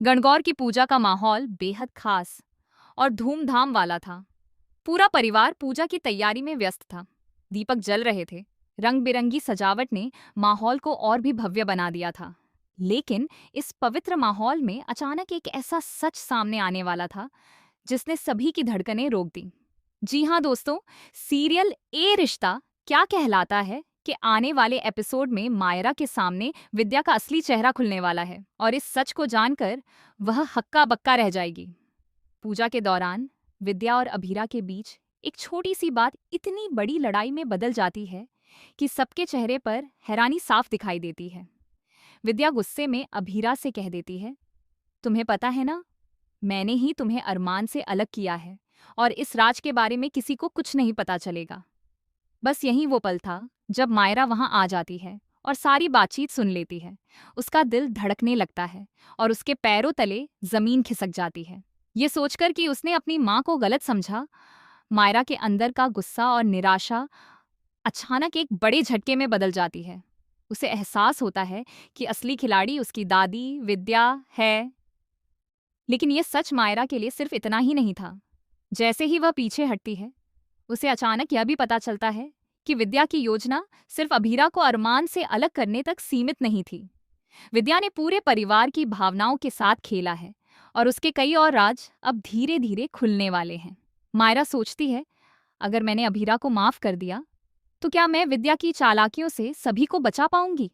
गणगौर की पूजा का माहौल बेहद खास और धूमधाम वाला था। पूरा परिवार पूजा की तैयारी में व्यस्त था। दीपक जल रहे थे। रंग बिरंगी सजावट ने माहौल को और भी भव्य बना दिया था। लेकिन इस पवित्र माहौल में अचानक एक ऐसा सच सामने आने वाला था जिसने सभी की धड़कनें रोक दी। जी हाँ दोस्तों, सीरियल ए रिश्ता क्या कहलाता है कि आने वाले एपिसोड में मायरा के सामने विद्या का असली चेहरा खुलने वाला है और इस सच को जानकर वह हक्का बक्का रह जाएगी। पूजा के दौरान विद्या और अभीरा के बीच एक छोटी सी बात इतनी बड़ी लड़ाई में बदल जाती है कि सबके चेहरे पर हैरानी साफ दिखाई देती है। विद्या गुस्से में अभीरा से कह देती है, तुम्हें पता है ना, मैंने ही तुम्हें अरमान से अलग किया है और इस राज के बारे में किसी को कुछ नहीं पता चलेगा। बस यही वो पल था जब मायरा वहां आ जाती है और सारी बातचीत सुन लेती है। उसका दिल धड़कने लगता है और उसके पैरों तले जमीन खिसक जाती है। ये सोचकर कि उसने अपनी माँ को गलत समझा, मायरा के अंदर का गुस्सा और निराशा अचानक एक बड़े झटके में बदल जाती है। उसे एहसास होता है कि असली खिलाड़ी उसकी दादी विद्या है। लेकिन ये सच मायरा के लिए सिर्फ इतना ही नहीं था। जैसे ही वह पीछे हटती है, उसे अचानक यह भी पता चलता है कि विद्या की योजना सिर्फ अभीरा को अरमान से अलग करने तक सीमित नहीं थी। विद्या ने पूरे परिवार की भावनाओं के साथ खेला है और उसके कई और राज अब धीरे धीरे खुलने वाले हैं। मायरा सोचती है, अगर मैंने अभीरा को माफ कर दिया तो क्या मैं विद्या की चालाकियों से सभी को बचा पाऊंगी?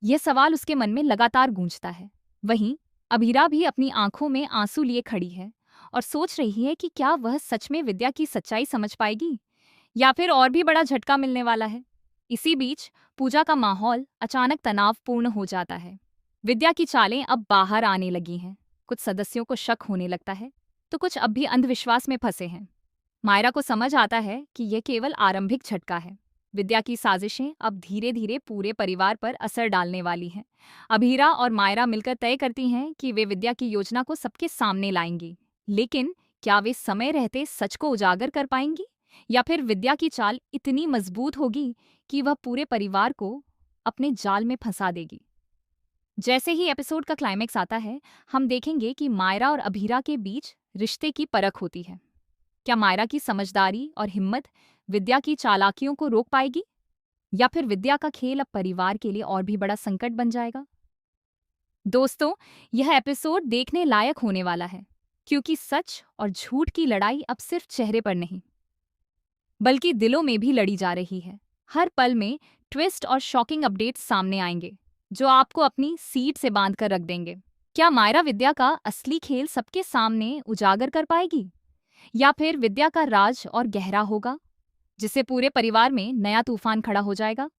यह सवाल उसके मन में लगातार गूंजता है। वहीं अभीरा भी अपनी आंखों में आंसू लिए खड़ी है और सोच रही है कि क्या वह सच में विद्या की सच्चाई समझ पाएगी या फिर और भी बड़ा झटका मिलने वाला है। इसी बीच पूजा का माहौल अचानक तनावपूर्ण हो जाता है। विद्या की चालें अब बाहर आने लगी हैं। कुछ सदस्यों को शक होने लगता है तो कुछ अब भी अंधविश्वास में फंसे हैं। मायरा को समझ आता है कि यह केवल आरंभिक झटका है। विद्या की साजिशें अब धीरे धीरे पूरे परिवार पर असर डालने वाली हैं। अभीरा और मायरा मिलकर तय करती हैं कि वे विद्या की योजना को सबके सामने लाएंगी। लेकिन क्या वे समय रहते सच को उजागर कर पाएंगी या फिर विद्या की चाल इतनी मजबूत होगी कि वह पूरे परिवार को अपने जाल में फंसा देगी। जैसे ही एपिसोड का क्लाइमेक्स आता है, हम देखेंगे कि मायरा और अभीरा के बीच रिश्ते की परख होती है। क्या मायरा की समझदारी और हिम्मत विद्या की चालाकियों को रोक पाएगी या फिर विद्या का खेल अब परिवार के लिए और भी बड़ा संकट बन जाएगा? दोस्तों, यह एपिसोड देखने लायक होने वाला है क्योंकि सच और झूठ की लड़ाई अब सिर्फ चेहरे पर नहीं बल्कि दिलों में भी लड़ी जा रही है। हर पल में ट्विस्ट और शॉकिंग अपडेट्स सामने आएंगे जो आपको अपनी सीट से बांध कर रख देंगे। क्या मायरा विद्या का असली खेल सबके सामने उजागर कर पाएगी या फिर विद्या का राज और गहरा होगा जिससे पूरे परिवार में नया तूफान खड़ा हो जाएगा?